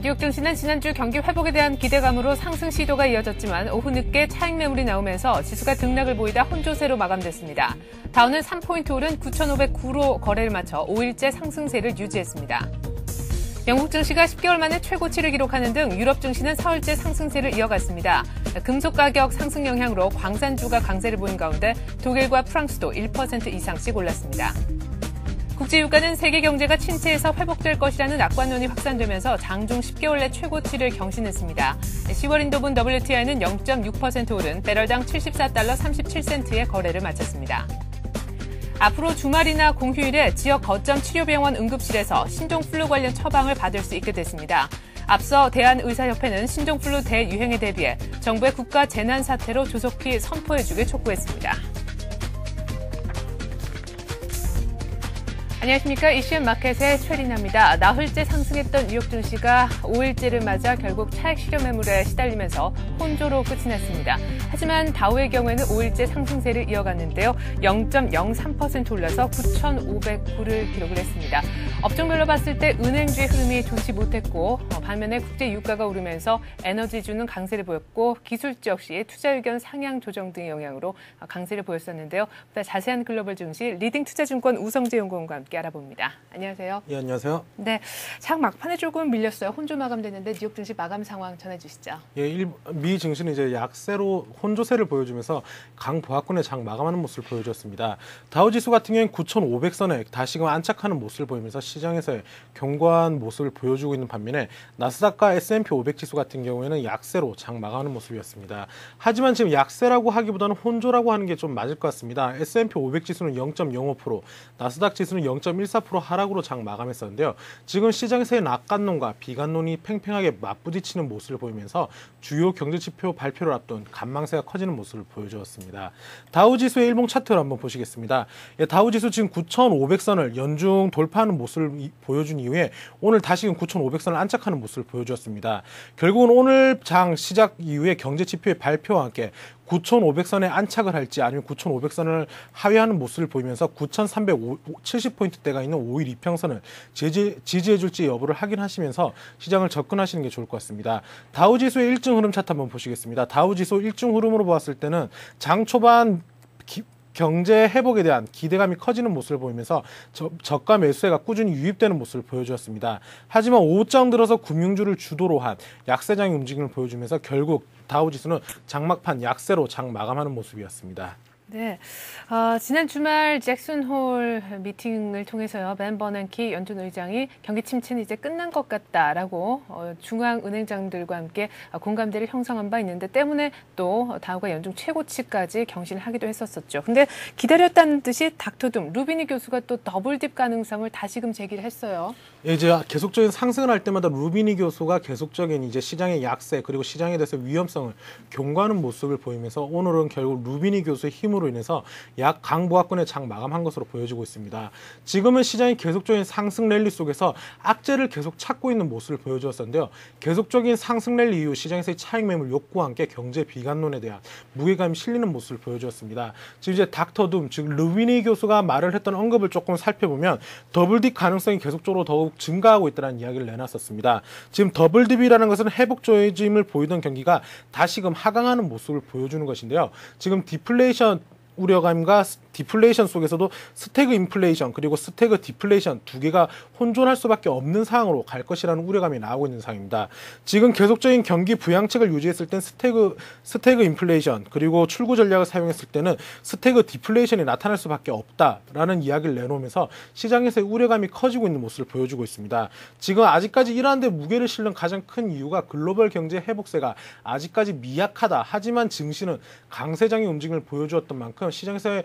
뉴욕 증시는 지난주 경기 회복에 대한 기대감으로 상승 시도가 이어졌지만 오후 늦게 차익 매물이 나오면서 지수가 등락을 보이다 혼조세로 마감됐습니다. 다우는 3포인트 오른 9,509로 거래를 마쳐 5일째 상승세를 유지했습니다. 영국 증시가 10개월 만에 최고치를 기록하는 등 유럽 증시는 사흘째 상승세를 이어갔습니다. 금속 가격 상승 영향으로 광산주가 강세를 보인 가운데 독일과 프랑스도 1% 이상씩 올랐습니다. 국제유가는 세계 경제가 침체에서 회복될 것이라는 낙관론이 확산되면서 장중 10개월 내 최고치를 경신했습니다. 10월 인도분 WTI는 0.6% 오른 배럴당 74달러 37센트의 거래를 마쳤습니다. 앞으로 주말이나 공휴일에 지역 거점 치료병원 응급실에서 신종플루 관련 처방을 받을 수 있게 됐습니다. 앞서 대한의사협회는 신종플루 대유행에 대비해 정부의 국가 재난사태로 조속히 선포해주길 촉구했습니다. 안녕하십니까. 이슈 마켓의 최리나입니다. 나흘째 상승했던 뉴욕 증시가 5일째를 맞아 결국 차익 실현 매물에 시달리면서 혼조로 끝이 났습니다. 하지만 다우의 경우에는 5일째 상승세를 이어갔는데요. 0.03% 올라서 9,509를 기록을 했습니다. 업종별로 봤을 때 은행주의 흐름이 좋지 못했고 반면에 국제 유가가 오르면서 에너지주는 강세를 보였고 기술주 역시 투자 의견 상향 조정 등의 영향으로 강세를 보였었는데요. 보다 자세한 글로벌 증시 리딩 투자증권 우성재 연구원과 함께 알아봅니다. 안녕하세요. 예, 안녕하세요. 네, 장 막판에 조금 밀렸어요. 혼조 마감됐는데 뉴욕 증시 마감 상황 전해주시죠. 예, 미 증시는 이제 약세로 혼조세를 보여주면서 강보합권의 장 마감하는 모습을 보여줬습니다. 다우지수 같은 경우는 9,500선에 다시금 안착하는 모습을 보이면서 시장에서의 견고한 모습을 보여주고 있는 반면에 나스닥과 S&P 500 지수 같은 경우에는 약세로 장 마감하는 모습이었습니다. 하지만 지금 약세라고 하기보다는 혼조라고 하는 게 좀 맞을 것 같습니다. S&P 500 지수는 0.05%, 나스닥 지수는 0.14% 하락으로 장 마감했었는데요. 지금 시장에서의 낙관론과 비관론이 팽팽하게 맞부딪히는 모습을 보이면서 주요 경제지표 발표를 앞둔 관망세가 커지는 모습을 보여주었습니다. 다우지수의 일봉 차트를 한번 보시겠습니다. 예, 다우지수 지금 9,500선을 연중 돌파하는 모습을 보여준 이후에 오늘 다시금 9,500선을 안착하는 모습을 보여주었습니다. 결국은 오늘 장 시작 이후에 경제지표의 발표와 함께 9,500선에 안착을 할지 아니면 9,500선을 하회하는 모습을 보이면서 9,370포인트대가 있는 5일 이평선을 지지해줄지 여부를 확인하시면서 시장을 접근하시는 게 좋을 것 같습니다. 다우지수의 일중 흐름 차트 한번 보시겠습니다. 다우지수 일중 흐름으로 보았을 때는 장 초반 경제 회복에 대한 기대감이 커지는 모습을 보이면서 저가 매수세가 꾸준히 유입되는 모습을 보여주었습니다. 하지만 오후장 들어서 금융주를 주도로 한 약세장의 움직임을 보여주면서 결국 다우지수는 장막판 약세로 장 마감하는 모습이었습니다. 네, 지난 주말 잭슨홀 미팅을 통해서요. 벤 버냉키 연준 의장이 경기 침체는 이제 끝난 것 같다라고 중앙은행장들과 함께 공감대를 형성한 바 있는데 때문에 또 다우가 연중 최고치까지 경신을 하기도 했었었죠. 근데 기다렸다는 듯이 닥터둠 루비니 교수가 또 더블딥 가능성을 다시금 제기를 했어요. 예, 이제 계속적인 상승을 할 때마다 루비니 교수가 계속적인 이제 시장의 약세 그리고 시장에 대해서 위험성을 경고하는 모습을 보이면서 오늘은 결국 루비니 교수의 힘으로 인해서 약 강보합권의 장 마감한 것으로 보여지고 있습니다. 지금은 시장이 계속적인 상승 랠리 속에서 악재를 계속 찾고 있는 모습을 보여주었었는데요. 계속적인 상승 랠리 이후 시장에서의 차익 매물 욕구와 함께 경제 비관론에 대한 무게감이 실리는 모습을 보여주었습니다. 지금 이제 닥터둠 즉 루비니 교수가 말을 했던 언급을 조금 살펴보면 더블딥 가능성이 계속적으로 더욱 증가하고 있다는 이야기를 내놨었습니다. 지금 더블딥이라는 것은 회복 조짐을 보이던 경기가 다시금 하강하는 모습을 보여주는 것인데요. 지금 디플레이션 우려감과 디플레이션 속에서도 스태그 인플레이션 그리고 스태그 디플레이션 두 개가 혼존할 수밖에 없는 상황으로 갈 것이라는 우려감이 나오고 있는 상황입니다. 지금 계속적인 경기 부양책을 유지했을 땐 스태그 인플레이션 그리고 출구 전략을 사용했을 때는 스태그 디플레이션이 나타날 수밖에 없다라는 이야기를 내놓으면서 시장에서의 우려감이 커지고 있는 모습을 보여주고 있습니다. 지금 아직까지 이러한 데 무게를 실는 가장 큰 이유가 글로벌 경제 회복세가 아직까지 미약하다. 하지만 증시는 강세장의 움직임을 보여주었던 만큼 시장에서의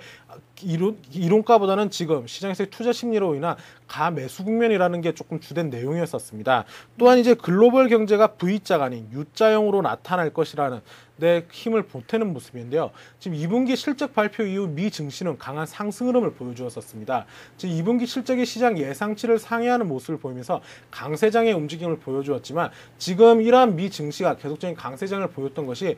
이론가보다는 지금 시장에서의 투자 심리로 인한 가매수 국면이라는 게 조금 주된 내용이었었습니다. 또한 이제 글로벌 경제가 V자가 아닌 U자형으로 나타날 것이라는 데 힘을 보태는 모습인데요. 지금 2분기 실적 발표 이후 미 증시는 강한 상승 흐름을 보여주었었습니다. 지금 2분기 실적이 시장 예상치를 상회하는 모습을 보이면서 강세장의 움직임을 보여주었지만 지금 이러한 미 증시가 계속적인 강세장을 보였던 것이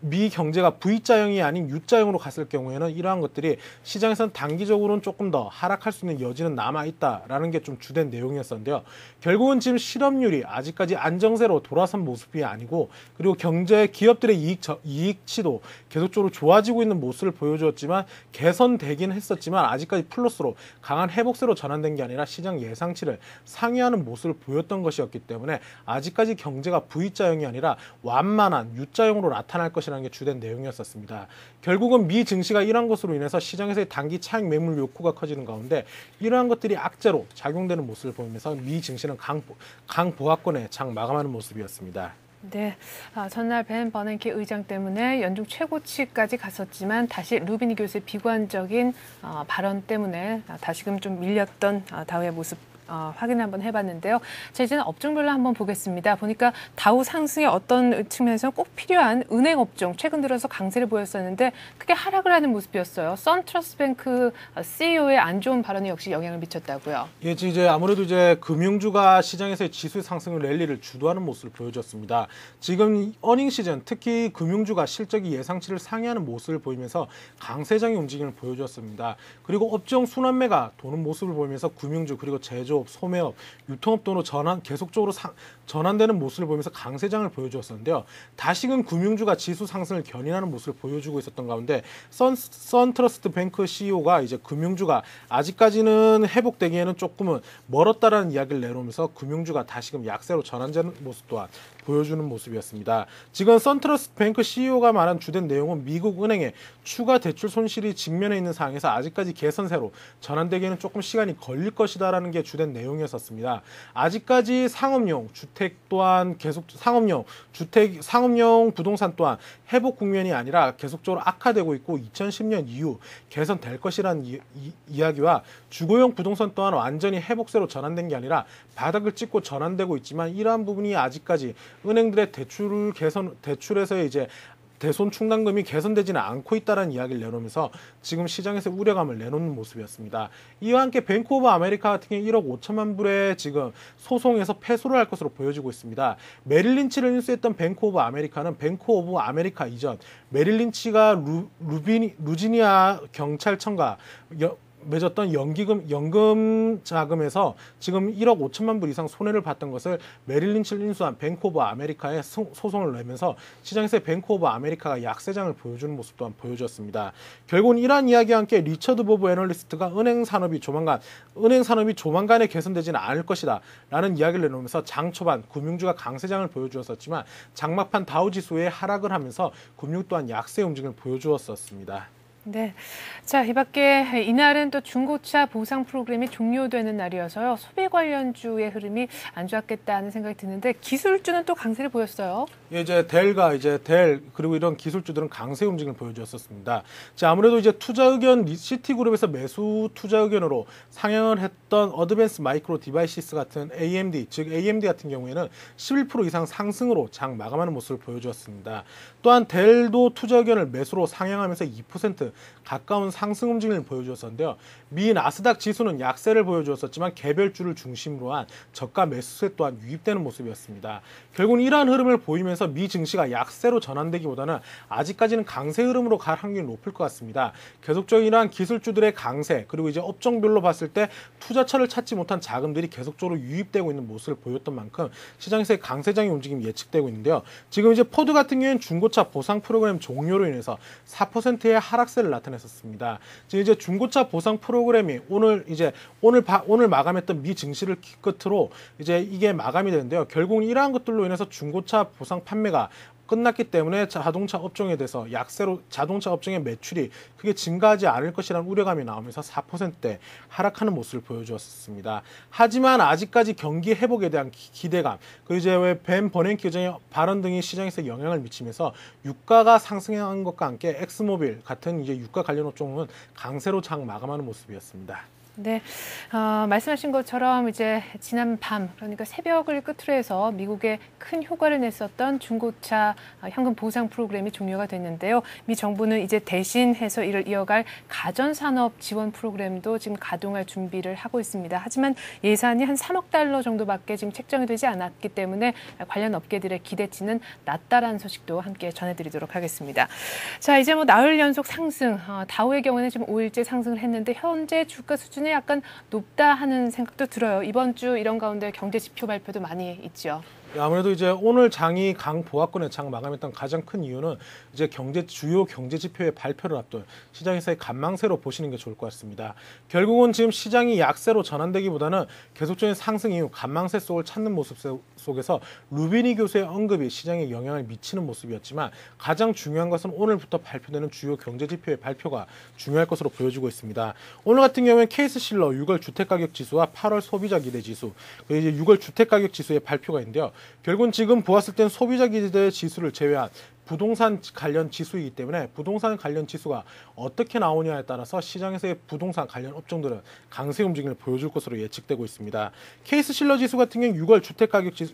미 경제가 V자형이 아닌 U자형으로 갔을 경우에는 이러한 것들이 시장에서는 단기적으로는 조금 더 하락할 수 있는 여지는 남아있다라는 게 좀 주된 내용이었었는데요. 결국은 지금 실업률이 아직까지 안정세로 돌아선 모습이 아니고, 그리고 경제 기업들의 이익치도 계속적으로 좋아지고 있는 모습을 보여주었지만, 개선되긴 했었지만 아직까지 플러스로 강한 회복세로 전환된 게 아니라 시장 예상치를 상회하는 모습을 보였던 것이었기 때문에 아직까지 경제가 V자형이 아니라 완만한 U자형으로 나타날 것이라는 게 주된 내용이었었습니다. 결국은 미 증시가 이러한 것으로 인해서 시장에서의 단기 차익 매물 욕구가 커지는 가운데 이러한 것들이 악재로 작용되는 모습을 보이면서 미 증시는 강보합권의 장 마감하는 모습이었습니다. 네, 전날 벤 버냉키 의장 때문에 연중 최고치까지 갔었지만 다시 루비니 교수의 비관적인 발언 때문에 다시금 좀 밀렸던 다우의 모습 확인 한번 해봤는데요. 자, 이제는 업종별로 한번 보겠습니다. 보니까 다우 상승의 어떤 측면에서 꼭 필요한 은행 업종 최근 들어서 강세를 보였었는데 크게 하락을 하는 모습이었어요. 선트러스트뱅크 CEO의 안 좋은 발언이 역시 영향을 미쳤다고요. 예, 이제 아무래도 이제 금융주가 시장에서의 지수 상승 랠리를 주도하는 모습을 보여줬습니다. 지금 어닝 시즌 특히 금융주가 실적이 예상치를 상회하는 모습을 보이면서 강세장의 움직임을 보여줬습니다. 그리고 업종 순환매가 도는 모습을 보이면서 금융주 그리고 제조 소매업, 유통업 등으로 계속적으로 전환되는 모습을 보면서 강세장을 보여주었었는데요. 다시금 금융주가 지수 상승을 견인하는 모습을 보여주고 있었던 가운데 선트러스트 뱅크 CEO가 이제 금융주가 아직까지는 회복되기에는 조금은 멀었다라는 이야기를 내놓으면서 금융주가 다시금 약세로 전환되는 모습 또한 보여주는 모습이었습니다. 지금 선트러스트 뱅크 CEO가 말한 주된 내용은 미국 은행의 추가 대출 손실이 직면해 있는 상황에서 아직까지 개선세로 전환되기에는 조금 시간이 걸릴 것이다라는 게 주된 내용이었었습니다. 아직까지 상업용 주택 또한 계속 상업용 부동산 또한 회복 국면이 아니라 계속적으로 악화되고 있고 2010년 이후 개선될 것이라는 이야기와 주거용 부동산 또한 완전히 회복세로 전환된 게 아니라 바닥을 찍고 전환되고 있지만 이러한 부분이 아직까지 은행들의 대출에서의 이제 대손 충당금이 개선되지는 않고 있다는 이야기를 내놓으면서 지금 시장에서 우려감을 내놓는 모습이었습니다. 이와 함께 뱅크 오브 아메리카 같은 경우 1억 5천만 불의 지금 소송에서 패소를 할 것으로 보여지고 있습니다. 메릴 린치를 인수했던 뱅크 오브 아메리카는 뱅크 오브 아메리카 이전 메릴 린치가 루지니아 경찰청과 맺었던 연금 자금에서 지금 1억 5천만 불 이상 손해를 봤던 것을 메릴 린치를 인수한 뱅크 오브 아메리카에 소송을 내면서 시장에서 뱅크 오브 아메리카가 약세장을 보여주는 모습 또한 보여줬습니다. 결국은 이러한 이야기와 함께 리처드 보브 애널리스트가 은행 산업이 조만간에 개선되지는 않을 것이다 라는 이야기를 내놓으면서 장 초반 금융주가 강세장을 보여주었었지만 장막판 다우지수에 하락을 하면서 금융 또한 약세 움직임을 보여주었었습니다. 네. 자, 이 밖에 이날은 또 중고차 보상 프로그램이 종료되는 날이어서요. 소비 관련주의 흐름이 안 좋았겠다는 생각이 드는데 기술주는 또 강세를 보였어요. 예, 델 그리고 이런 기술주들은 강세 움직임을 보여주었었습니다. 자, 아무래도 이제 투자 의견 시티그룹에서 매수 투자 의견으로 상향을 했던 어드밴스 마이크로 디바이시스 같은 AMD 같은 경우에는 11% 이상 상승으로 장 마감하는 모습을 보여주었습니다. 또한 델도 투자 의견을 매수로 상향하면서 2% 가까운 상승 움직임을 보여주었었는데요. 미 나스닥 지수는 약세를 보여주었었지만 개별주를 중심으로 한 저가 매수세 또한 유입되는 모습이었습니다. 결국은 이러한 흐름을 보이면서 미 증시가 약세로 전환되기보다는 아직까지는 강세 흐름으로 갈 확률이 높을 것 같습니다. 계속적인 이러한 기술주들의 강세 그리고 이제 업종별로 봤을 때 투자처를 찾지 못한 자금들이 계속적으로 유입되고 있는 모습을 보였던 만큼 시장에서의 강세장의 움직임이 예측되고 있는데요. 지금 이제 포드 같은 경우에는 중고차 보상 프로그램 종료로 인해서 4%의 하락세를 나타냈었습니다. 지금 이제 중고차 보상 프로그램이 오늘 마감했던 미 증시를 끝으로 이제 이게 마감이 되는데요. 결국은 이러한 것들로 인해서 중고차 보상 판매가 끝났기 때문에 자동차 업종에 대해서 약세로 자동차 업종의 매출이 크게 증가하지 않을 것이라는 우려감이 나오면서 4%대 하락하는 모습을 보여주었습니다. 하지만 아직까지 경기 회복에 대한 기대감, 그리고 이제 벤 버냉키 의장의 발언 등이 시장에서 영향을 미치면서 유가가 상승한 것과 함께 엑스모빌 같은 이제 유가 관련 업종은 강세로 장 마감하는 모습이었습니다. 네, 말씀하신 것처럼 이제 지난 밤, 그러니까 새벽을 끝으로 해서 미국에 큰 효과를 냈었던 중고차 현금 보상 프로그램이 종료가 됐는데요. 미 정부는 이제 대신해서 이를 이어갈 가전산업 지원 프로그램도 지금 가동할 준비를 하고 있습니다. 하지만 예산이 한 3억 달러 정도밖에 지금 책정이 되지 않았기 때문에 관련 업계들의 기대치는 낮다라는 소식도 함께 전해드리도록 하겠습니다. 자, 이제 뭐 나흘 연속 상승, 다우의 경우는 지금 5일째 상승을 했는데 현재 주가 수준이 약간 높다 하는 생각도 들어요. 이번 주 이런 가운데 경제 지표 발표도 많이 있죠. 아무래도 이제 오늘 장이 보합권의 장 마감했던 가장 큰 이유는 이제 주요 경제 지표의 발표를 앞둔 시장에서의 관망세로 보시는 게 좋을 것 같습니다. 결국은 지금 시장이 약세로 전환되기보다는 계속적인 상승 이후 관망세 속을 찾는 모습 속에서 루비니 교수의 언급이 시장에 영향을 미치는 모습이었지만 가장 중요한 것은 오늘부터 발표되는 주요 경제 지표의 발표가 중요할 것으로 보여지고 있습니다. 오늘 같은 경우에 케이스실러 6월 주택가격 지수와 8월 소비자 기대 지수, 그리고 이제 6월 주택가격 지수의 발표가 있는데요. 결국은 지금 보았을 땐 소비자 기대 지수를 제외한 부동산 관련 지수이기 때문에 부동산 관련 지수가 어떻게 나오냐에 따라서 시장에서의 부동산 관련 업종들은 강세 움직임을 보여줄 것으로 예측되고 있습니다. 케이스실러 지수 같은 경우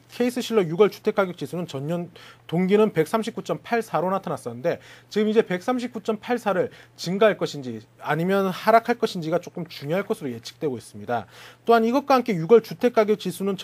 케이스실러 6월 주택가격 지수는 전년 동기는 139.84로 나타났었는데 지금 이제 139.84를 증가할 것인지 아니면 하락할 것인지가 조금 중요할 것으로 예측되고 있습니다. 또한 이것과 함께 6월 주택가격 지수는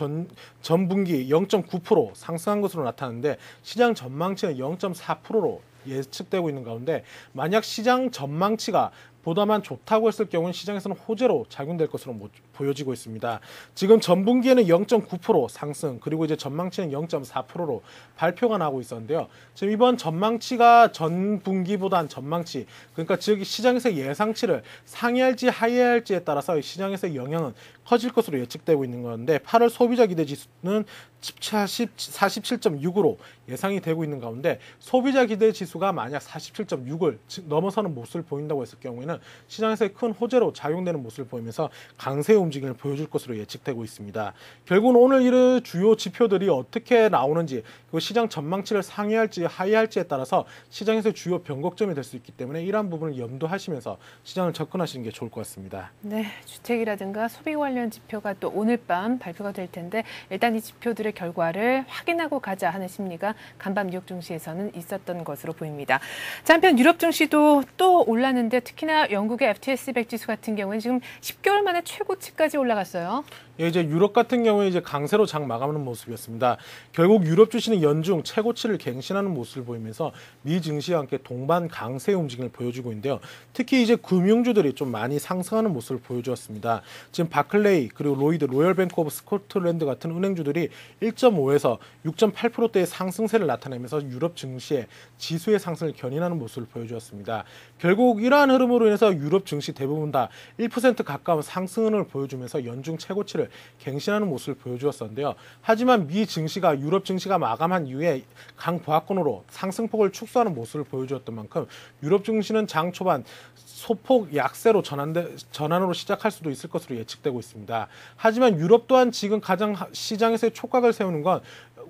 전분기 0.9% 상승한 것으로 나타났는데 시장 전망치는 0.4%로 예측되고 있는 가운데 만약 시장 전망치가 보다만 좋다고 했을 경우는 시장에서는 호재로 작용될 것으로 보여지고 있습니다. 지금 전분기에는 0.9% 상승, 그리고 이제 전망치는 0.4%로 발표가 나오고 있었는데요. 지금 이번 전망치가 전분기보다는 전망치, 그러니까 즉 시장에서 예상치를 상회할지 하회할지에 따라서 시장에서의 영향은 커질 것으로 예측되고 있는 건데 8월 소비자 기대 지수는 47.6으로 예상이 되고 있는 가운데 소비자 기대 지수가 만약 47.6을 넘어서는 모습을 보인다고 했을 경우에는 시장에서의 큰 호재로 작용되는 모습을 보이면서 강세 움직임을 보여줄 것으로 예측되고 있습니다. 결국은 오늘 이런 주요 지표들이 어떻게 나오는지 그리고 시장 전망치를 상회할지 하회할지에 따라서 시장에서의 주요 변곡점이 될 수 있기 때문에 이러한 부분을 염두하시면서 시장을 접근하시는 게 좋을 것 같습니다. 네, 주택이라든가 소비 관련 지표가 또 오늘 밤 발표가 될 텐데 일단 이 지표들의 결과를 확인하고 가자 하는 심리가 간밤 뉴욕 증시에서는 있었던 것으로 보입니다. 자, 한편 유럽 증시도 또 올랐는데 특히나 영국의 FTSE 100 지수 같은 경우는 지금 10개월 만에 최고치까지 올라갔어요. 예, 이제 유럽 같은 경우에 이제 강세로 장 마감하는 모습이었습니다. 결국 유럽 주시는 연중 최고치를 갱신하는 모습을 보이면서 미 증시와 함께 동반 강세 움직임을 보여주고 있는데요. 특히 이제 금융주들이 좀 많이 상승하는 모습을 보여주었습니다. 지금 바클레이 그리고 로이드, 로열 뱅크 오브 스코틀랜드 같은 은행주들이 1.5에서 6.8%대의 상승세를 나타내면서 유럽 증시의 지수의 상승을 견인하는 모습을 보여주었습니다. 결국 이러한 흐름으로 인해서 유럽 증시 대부분 다 1% 가까운 상승을 보여주면서 연중 최고치를 갱신하는 모습을 보여주었었는데요. 하지만 미 증시가 유럽 증시가 마감한 이후에 강보합권으로 상승폭을 축소하는 모습을 보여주었던 만큼 유럽 증시는 장 초반 소폭 약세로 전환으로 시작할 수도 있을 것으로 예측되고 있습니다. 하지만 유럽 또한 지금 가장 시장에서의 촉각을 세우는 건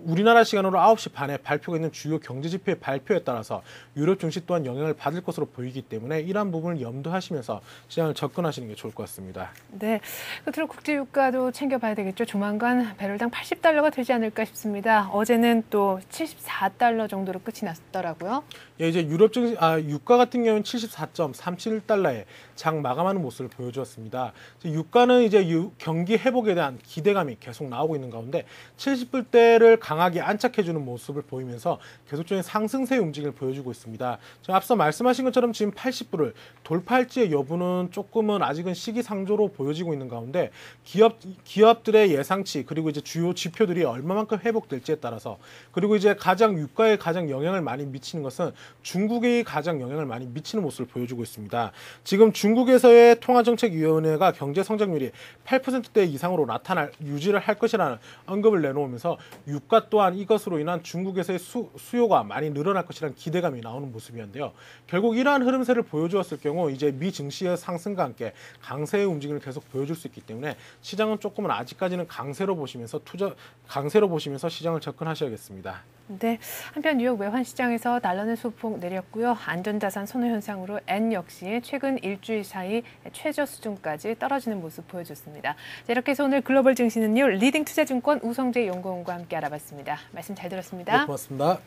우리나라 시간으로 9시 반에 발표가 있는 주요 경제지표의 발표에 따라서 유럽 증시 또한 영향을 받을 것으로 보이기 때문에 이러한 부분을 염두하시면서 시장을 접근하시는 게 좋을 것 같습니다. 네, 끝으로 국제유가도 챙겨봐야 되겠죠. 조만간 배럴당 80달러가 되지 않을까 싶습니다. 어제는 또 74달러 정도로 끝이 났더라고요. 예, 이제 유럽 증시, 유가 같은 경우는 74.37달러에 장 마감하는 모습을 보여주었습니다. 유가는 이제 경기 회복에 대한 기대감이 계속 나오고 있는 가운데 70불대를 강하게 안착해주는 모습을 보이면서 계속적인 상승세 움직임을 보여주고 있습니다. 앞서 말씀하신 것처럼 지금 80불을 돌파할지의 여부는 조금은 아직은 시기상조로 보여지고 있는 가운데 기업들의 예상치 그리고 이제 주요 지표들이 얼마만큼 회복될지에 따라서 그리고 이제 유가에 가장 영향을 많이 미치는 것은 중국이 가장 영향을 많이 미치는 모습을 보여주고 있습니다. 지금 중국에서의 통화정책위원회가 경제성장률이 8%대 이상으로 유지를 할 것이라는 언급을 내놓으면서 유가 또한 이것으로 인한 중국에서의 수요가 많이 늘어날 것이라는 기대감이 나오는 모습이었는데요. 결국 이러한 흐름세를 보여주었을 경우 이제 미 증시의 상승과 함께 강세의 움직임을 계속 보여줄 수 있기 때문에 시장은 조금은 아직까지는 강세로 보시면서 시장을 접근하셔야겠습니다. 네, 한편 뉴욕 외환 시장에서 달러는 소폭 내렸고요. 안전자산 선호 현상으로 엔 역시 최근 일주일 사이 최저 수준까지 떨어지는 모습 보여줬습니다. 자, 이렇게 해서 오늘 글로벌 증시는요. 리딩 투자증권 우성재 연구원과 함께 알아봤습니다. 말씀 잘 들었습니다. 네, 고맙습니다.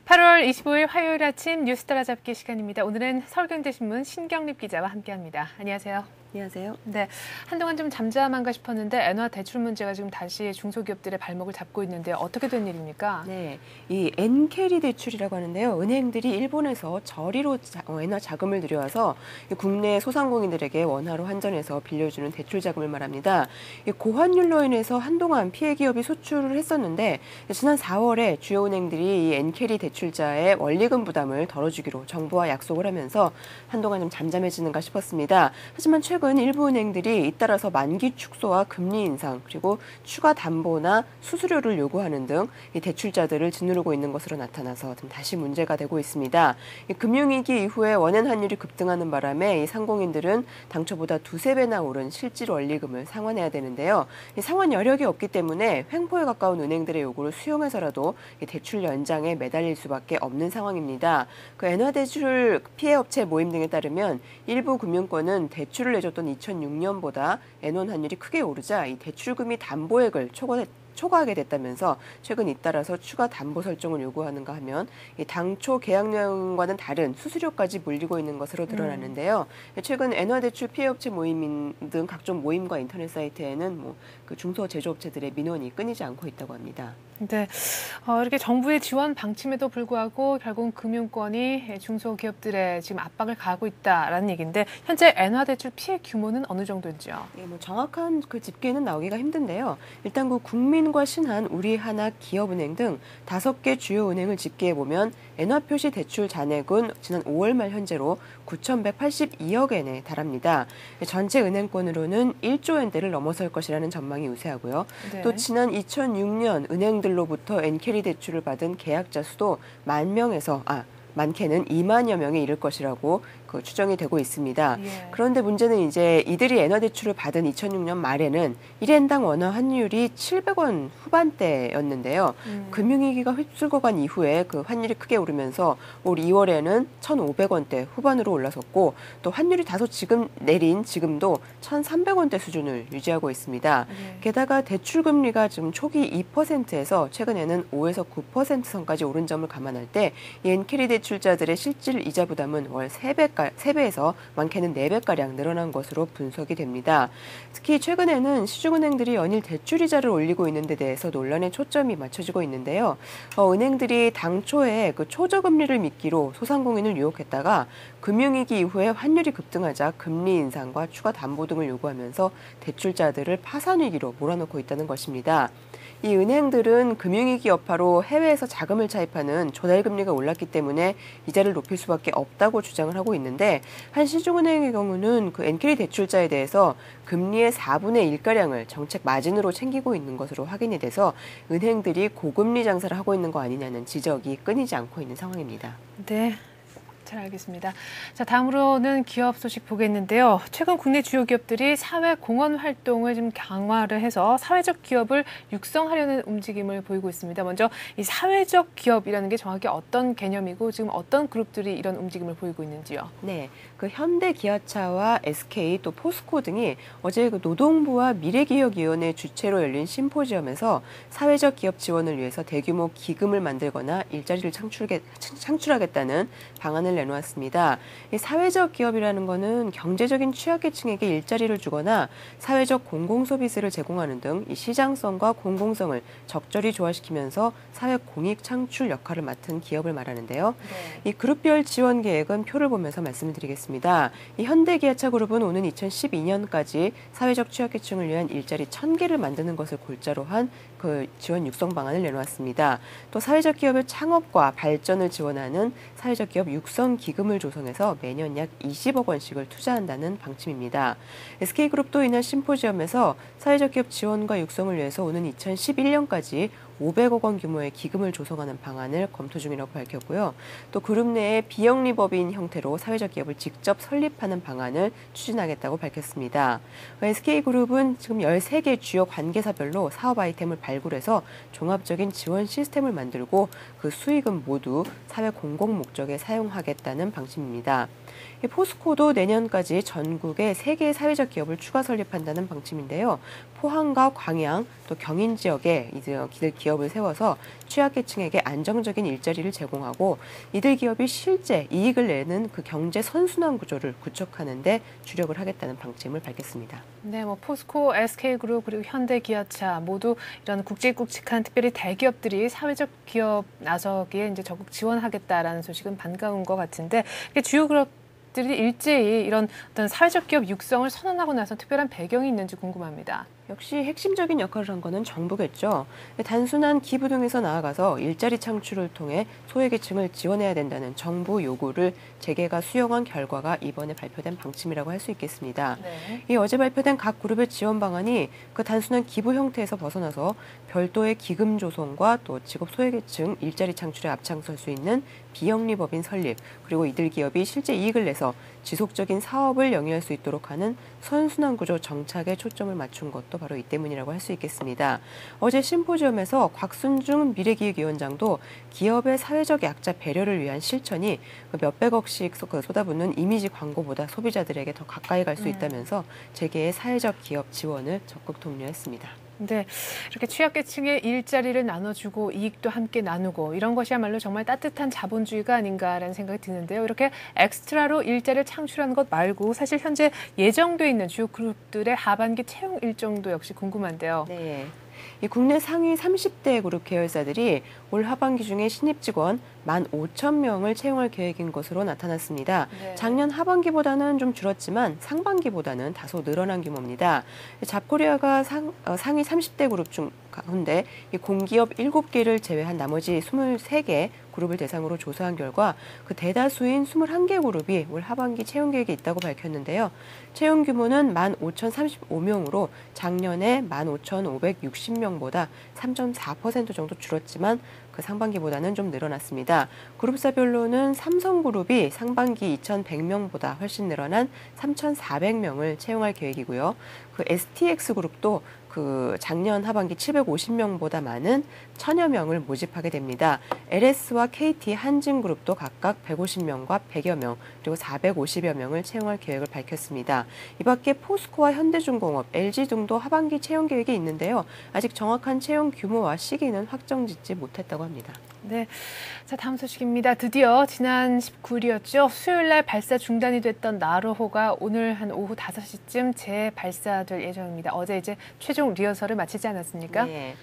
(8월 25일) 화요일 아침 뉴스 따라잡기 시간입니다. 오늘은 서울경제신문 신경립 기자와 함께합니다. 안녕하세요. 안녕하세요. 네, 한동안 좀 잠잠한가 싶었는데 엔화 대출 문제가 지금 다시 중소기업들의 발목을 잡고 있는데 어떻게 된 일입니까? 네, 이 엔캐리 대출이라고 하는데요. 은행들이 일본에서 저리로 엔화 자금을 들여와서 국내 소상공인들에게 원화로 환전해서 빌려주는 대출 자금을 말합니다. 고환율로 인해서 한동안 피해 기업이 소출을 했었는데 지난 4월에 주요 은행들이 이 엔캐리 대출자의 원리금 부담을 덜어주기로 정부와 약속을 하면서 한동안 좀 잠잠해지는가 싶었습니다. 하지만 최근 일부 은행들이 잇따라서 만기 축소와 금리 인상 그리고 추가 담보나 수수료를 요구하는 등 이 대출자들을 짓누르고 있는 것으로 나타나서 좀 다시 문제가 되고 있습니다. 이 금융위기 이후에 원엔 환율이 급등하는 바람에 이 상공인들은 당초보다 두세 배나 오른 실질 원리금을 상환해야 되는데요. 이 상환 여력이 없기 때문에 횡포에 가까운 은행들의 요구를 수용해서라도 이 대출 연장에 매달릴 수밖에 없는 상황입니다. 그 엔화 대출 피해 업체 모임 등에 따르면 일부 금융권은 대출을 내줬던 2006년보다 엔원 환율이 크게 오르자 이 대출금이 담보액을 초과하게 됐다면서 최근 잇따라서 추가 담보 설정을 요구하는가 하면 이 당초 계약 내용과는 다른 수수료까지 물리고 있는 것으로 드러났는데요. 최근 엔화 대출 피해업체 모임 등 각종 모임과 인터넷 사이트에는 그 중소 제조업체들의 민원이 끊이지 않고 있다고 합니다. 네, 이렇게 정부의 지원 방침에도 불구하고 결국 금융권이 중소기업들의 지금 압박을 가하고 있다라는 얘기인데 현재 엔화 대출 피해 규모는 어느 정도인지요? 네, 정확한 그 집계는 나오기가 힘든데요. 일단 그 국민과 신한, 우리하나, 기업은행 등 5개 주요 은행을 집계해 보면 엔화 표시 대출 잔액은 지난 5월 말 현재로 9,182억 엔에 달합니다. 전체 은행권으로는 1조 엔대를 넘어설 것이라는 전망이 우세하고요. 네. 또 지난 2006년 은행들로부터 엔캐리 대출을 받은 계약자 수도 많게는 2만여 명에 이를 것이라고 추정이 되고 있습니다. 예. 그런데 문제는 이제 이들이 엔화 대출을 받은 2006년 말에는 1엔당 원화 환율이 700원 후반대였는데요. 금융위기가 휩쓸고 간 이후에 그 환율이 크게 오르면서 올 2월에는 1,500원대 후반으로 올라섰고 또 환율이 다소 지금도 1,300원대 수준을 유지하고 있습니다. 예. 게다가 대출 금리가 지금 초기 2%에서 최근에는 5에서 9% 선까지 오른 점을 감안할 때 이 엔캐리 대출자들의 실질 이자 부담은 월 3배에서 많게는 4배가량 늘어난 것으로 분석이 됩니다. 특히 최근에는 시중은행들이 연일 대출이자를 올리고 있는 데 대해서 논란의 초점이 맞춰지고 있는데요. 은행들이 당초에 그 초저금리를 미끼로 소상공인을 유혹했다가 금융위기 이후에 환율이 급등하자 금리 인상과 추가 담보 등을 요구하면서 대출자들을 파산 위기로 몰아넣고 있다는 것입니다. 이 은행들은 금융위기 여파로 해외에서 자금을 차입하는 조달금리가 올랐기 때문에 이자를 높일 수밖에 없다고 주장을 하고 있는데 한 시중은행의 경우는 그 엔캐리 대출자에 대해서 금리의 4분의 1가량을 정책 마진으로 챙기고 있는 것으로 확인이 돼서 은행들이 고금리 장사를 하고 있는 거 아니냐는 지적이 끊이지 않고 있는 상황입니다. 네. 잘 알겠습니다. 자, 다음으로는 기업 소식 보겠는데요. 최근 국내 주요 기업들이 사회 공헌 활동을 좀 강화를 해서 사회적 기업을 육성하려는 움직임을 보이고 있습니다. 먼저 이 사회적 기업이라는 게 정확히 어떤 개념이고 지금 어떤 그룹들이 이런 움직임을 보이고 있는지요? 네, 그 현대 기아차와 SK 또 포스코 등이 어제 그 노동부와 미래기업위원회 주최로 열린 심포지엄에서 사회적 기업 지원을 위해서 대규모 기금을 만들거나 일자리를 창출하겠다는 방안을 내놓았습니다. 이 사회적 기업이라는 것은 경제적인 취약계층에게 일자리를 주거나 사회적 공공서비스를 제공하는 등 이 시장성과 공공성을 적절히 조화시키면서 사회 공익 창출 역할을 맡은 기업을 말하는데요. 이 그룹별 지원 계획은 표를 보면서 말씀드리겠습니다. 이 현대기아차 그룹은 오는 2012년까지 사회적 취약계층을 위한 일자리 1,000개를 만드는 것을 골자로 한 그 지원 육성 방안을 내놓았습니다. 또 사회적 기업의 창업과 발전을 지원하는 사회적 기업 육성 기금을 조성해서 매년 약 20억 원씩을 투자한다는 방침입니다. SK그룹도 이날 심포지엄에서 사회적 기업 지원과 육성을 위해서 오는 2011년까지 500억 원 규모의 기금을 조성하는 방안을 검토 중이라고 밝혔고요. 또 그룹 내에 비영리법인 형태로 사회적 기업을 직접 설립하는 방안을 추진하겠다고 밝혔습니다. SK그룹은 지금 13개 주요 관계사별로 사업 아이템을 발굴해서 종합적인 지원 시스템을 만들고 그 수익은 모두 사회 공공 목적에 사용하겠다는 방침입니다. 포스코도 내년까지 전국에 3개의 사회적 기업을 추가 설립한다는 방침인데요. 포항과 광양, 또 경인 지역에 이들 기업을 세워서 취약계층에게 안정적인 일자리를 제공하고 이들 기업이 실제 이익을 내는 그 경제 선순환 구조를 구축하는 데 주력을 하겠다는 방침을 밝혔습니다. 네, 포스코, SK그룹 그리고 현대기아차 모두 이런 굵직굵직한 특별히 대기업들이 사회적 기업 나서기에 이제 적극 지원하겠다라는 소식은 반가운 것 같은데 주요 그룹들이 일제히 이런 어떤 사회적 기업 육성을 선언하고 나서 특별한 배경이 있는지 궁금합니다. 역시 핵심적인 역할을 한 거는 정부겠죠. 단순한 기부 등에서 나아가서 일자리 창출을 통해 소외계층을 지원해야 된다는 정부 요구를 재계가 수용한 결과가 이번에 발표된 방침이라고 할 수 있겠습니다. 네. 이 어제 발표된 각 그룹의 지원 방안이 그 단순한 기부 형태에서 벗어나서 별도의 기금 조성과 또 직업 소외계층 일자리 창출에 앞장설 수 있는 비영리법인 설립, 그리고 이들 기업이 실제 이익을 내서 지속적인 사업을 영위할 수 있도록 하는 선순환 구조 정착에 초점을 맞춘 것도 바로 이 때문이라고 할 수 있겠습니다. 어제 심포지엄에서 곽순중 미래기획위원장도 기업의 사회적 약자 배려를 위한 실천이 몇백억씩 쏟아붓는 이미지 광고보다 소비자들에게 더 가까이 갈 수 있다면서 재계의 사회적 기업 지원을 적극 독려했습니다. 네, 이렇게 취약계층의 일자리를 나눠주고 이익도 함께 나누고 이런 것이야말로 정말 따뜻한 자본주의가 아닌가라는 생각이 드는데요. 이렇게 엑스트라로 일자리를 창출하는 것 말고 사실 현재 예정돼 있는 주요 그룹들의 하반기 채용 일정도 역시 궁금한데요. 네. 이 국내 상위 30대 그룹 계열사들이 올 하반기 중에 신입 직원 15,000명을 채용할 계획인 것으로 나타났습니다. 네. 작년 하반기보다는 좀 줄었지만 상반기보다는 다소 늘어난 규모입니다. 잡코리아가 상위 30대 그룹 중 가운데 이 공기업 7개를 제외한 나머지 23개 그룹을 대상으로 조사한 결과 그 대다수인 21개 그룹이 올 하반기 채용 계획이 있다고 밝혔는데요. 채용 규모는 15,035명으로 작년에 15,560명보다 3.4% 정도 줄었지만 그 상반기보다는 좀 늘어났습니다. 그룹사별로는 삼성그룹이 상반기 2,100명보다 훨씬 늘어난 3,400명을 채용할 계획이고요. 그 STX그룹도 그 작년 하반기 750명보다 많은 1,000여 명을 모집하게 됩니다. LS와 KT 한진그룹도 각각 150명과 100여 명, 그리고 450여 명을 채용할 계획을 밝혔습니다. 이 밖에 포스코와 현대중공업, LG 등도 하반기 채용 계획이 있는데요. 아직 정확한 채용 규모와 시기는 확정짓지 못했다고 합니다. 네, 자 다음 소식입니다. 드디어 지난 19일이었죠. 수요일 날 발사 중단이 됐던 나로호가 오늘 한 오후 5시쯤 재발사될 예정입니다. 어제 이제 최종 리허설을 마치지 않았습니까? 네.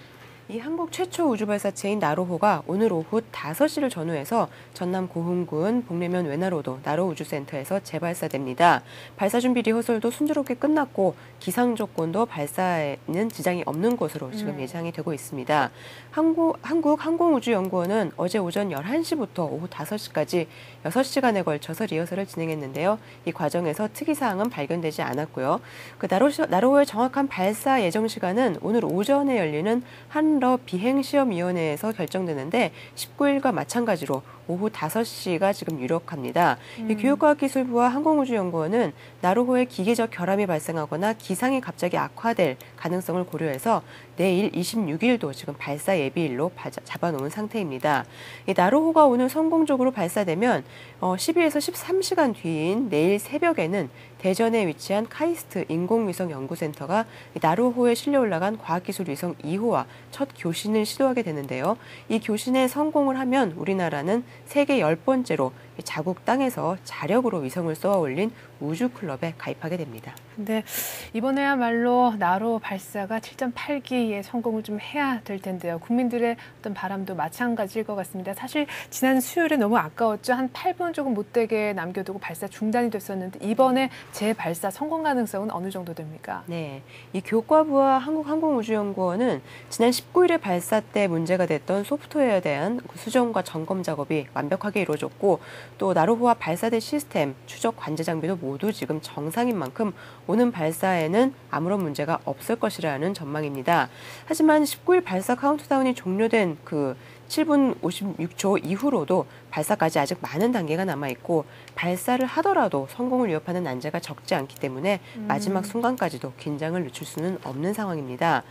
이 한국 최초 우주발사체인 나로호가 오늘 오후 5시를 전후해서 전남 고흥군 복례면 외나로도 나로우주센터에서 재발사됩니다. 발사 준비 리허설도 순조롭게 끝났고 기상 조건도 발사에는 지장이 없는 것으로 지금 예상이 되고 있습니다. 한국항공우주연구원은 어제 오전 11시부터 오후 5시까지 6시간에 걸쳐서 리허설을 진행했는데요. 이 과정에서 특이사항은 발견되지 않았고요. 그 나로호의 정확한 발사 예정 시간은 오늘 오전에 열리는 한국 선러 비행시험위원회에서 결정되는데 19일과 마찬가지로 오후 5시가 지금 유력합니다. 이 교육과학기술부와 항공우주연구원은 나로호의 기계적 결함이 발생하거나 기상이 갑자기 악화될 가능성을 고려해서 내일 26일도 지금 발사 예비일로 잡아놓은 상태입니다. 이 나로호가 오늘 성공적으로 발사되면 12에서 13시간 뒤인 내일 새벽에는 대전에 위치한 카이스트 인공위성연구센터가 나로호에 실려 올라간 과학기술 위성 2호와 첫 교신을 시도하게 되는데요. 이 교신에 성공을 하면 우리나라는 세계 10번째로 자국 땅에서 자력으로 위성을 쏘아 올린 우주클럽에 가입하게 됩니다. 근데 이번에야말로 나로 발사가 7.8기에 성공을 좀 해야 될 텐데요. 국민들의 어떤 바람도 마찬가지일 것 같습니다. 사실 지난 수요일에 너무 아까웠죠. 한 8분 조금 못되게 남겨두고 발사 중단이 됐었는데 이번에 재발사 성공 가능성은 어느 정도 됩니까? 네, 이 교과부와 한국항공우주연구원은 지난 19일에 발사 때 문제가 됐던 소프트웨어에 대한 수정과 점검 작업이 완벽하게 이루어졌고 또 나로호와 발사대 시스템, 추적 관제 장비도 모두 지금 정상인 만큼 오는 발사에는 아무런 문제가 없을 것이라는 전망입니다. 하지만 19일 발사 카운트다운이 종료된 그 7분 56초 이후로도 발사까지 아직 많은 단계가 남아있고 발사를 하더라도 성공을 위협하는 난제가 적지 않기 때문에 마지막 순간까지도 긴장을 늦출 수는 없는 상황입니다.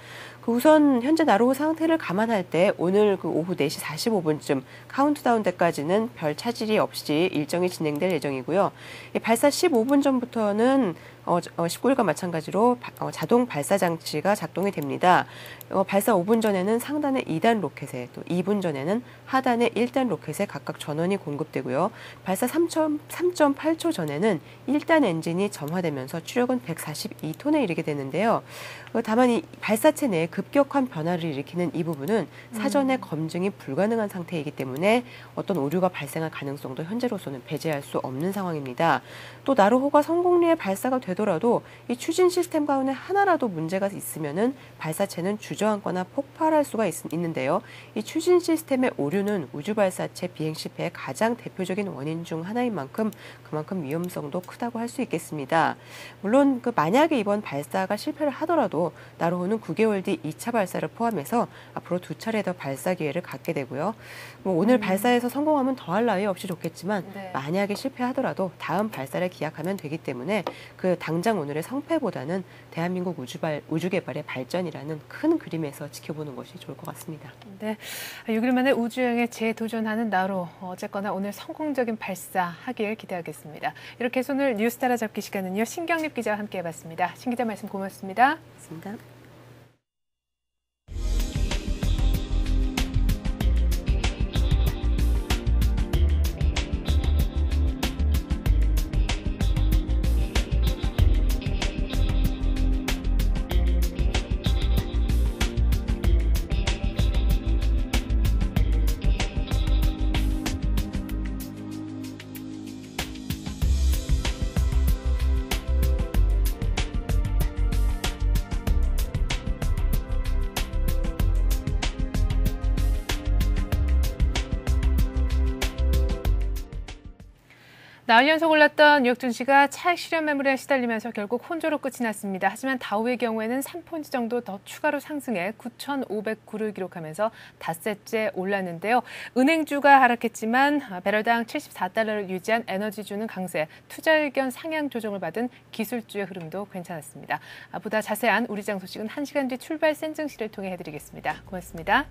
우선 현재 나로호 상태를 감안할 때 오늘 오후 4시 45분쯤 카운트다운 때까지는 별 차질이 없이 일정이 진행될 예정이고요. 발사 15분 전부터는 19일과 마찬가지로 자동 발사 장치가 작동이 됩니다. 발사 5분 전에는 상단의 2단 로켓에 또 2분 전에는 하단의 1단 로켓에 각각 전원이 공급되고요. 발사 3.8초 전에는 1단 엔진이 점화되면서 추력은 142톤에 이르게 되는데요. 다만 이 발사체 내에 급격한 변화를 일으키는 이 부분은 사전에 검증이 불가능한 상태이기 때문에 어떤 오류가 발생할 가능성도 현재로서는 배제할 수 없는 상황입니다. 또 나로호가 성공리에 발사가 되더라도 이 추진 시스템 가운데 하나라도 문제가 있으면은 발사체는 주저앉거나 폭발할 수가 있는데요. 이 추진 시스템의 오류는 우주 발사체 비행 실패의 가장 대표적인 원인 중 하나인 만큼 그만큼 위험성도 크다고 할 수 있겠습니다. 물론 만약에 이번 발사가 실패를 하더라도 나로호는 9개월 뒤 2차 발사를 포함해서 앞으로 2차례 더 발사 기회를 갖게 되고요. 오늘 발사에서 성공하면 더할 나위 없이 좋겠지만 네. 만약에 실패하더라도 다음 발사를 기약하면 되기 때문에 당장 오늘의 성패보다는 대한민국 우주 개발의 발전이라는 큰 그림에서 지켜보는 것이 좋을 것 같습니다. 네, 6일 만에 우주여행에 재도전하는 나로 어쨌거나 오늘 성공적인 발사하길 기대하겠습니다. 이렇게 해서 오늘 뉴스 따라잡기 시간은요. 신경립 기자와 함께해봤습니다. 신 기자 말씀 고맙습니다. 고맙습니다. 나흘 연속 올랐던 뉴욕 증시가 차익 실현 매물에 시달리면서 결국 혼조로 끝이 났습니다. 하지만 다우의 경우에는 3포인트 정도 더 추가로 상승해 9,509를 기록하면서 닷새째 올랐는데요. 은행주가 하락했지만 배럴당 74달러를 유지한 에너지주는 강세, 투자 의견 상향 조정을 받은 기술주의 흐름도 괜찮았습니다. 보다 자세한 우리 장 소식은 1시간 뒤 출발 센 증시를 통해 해드리겠습니다. 고맙습니다.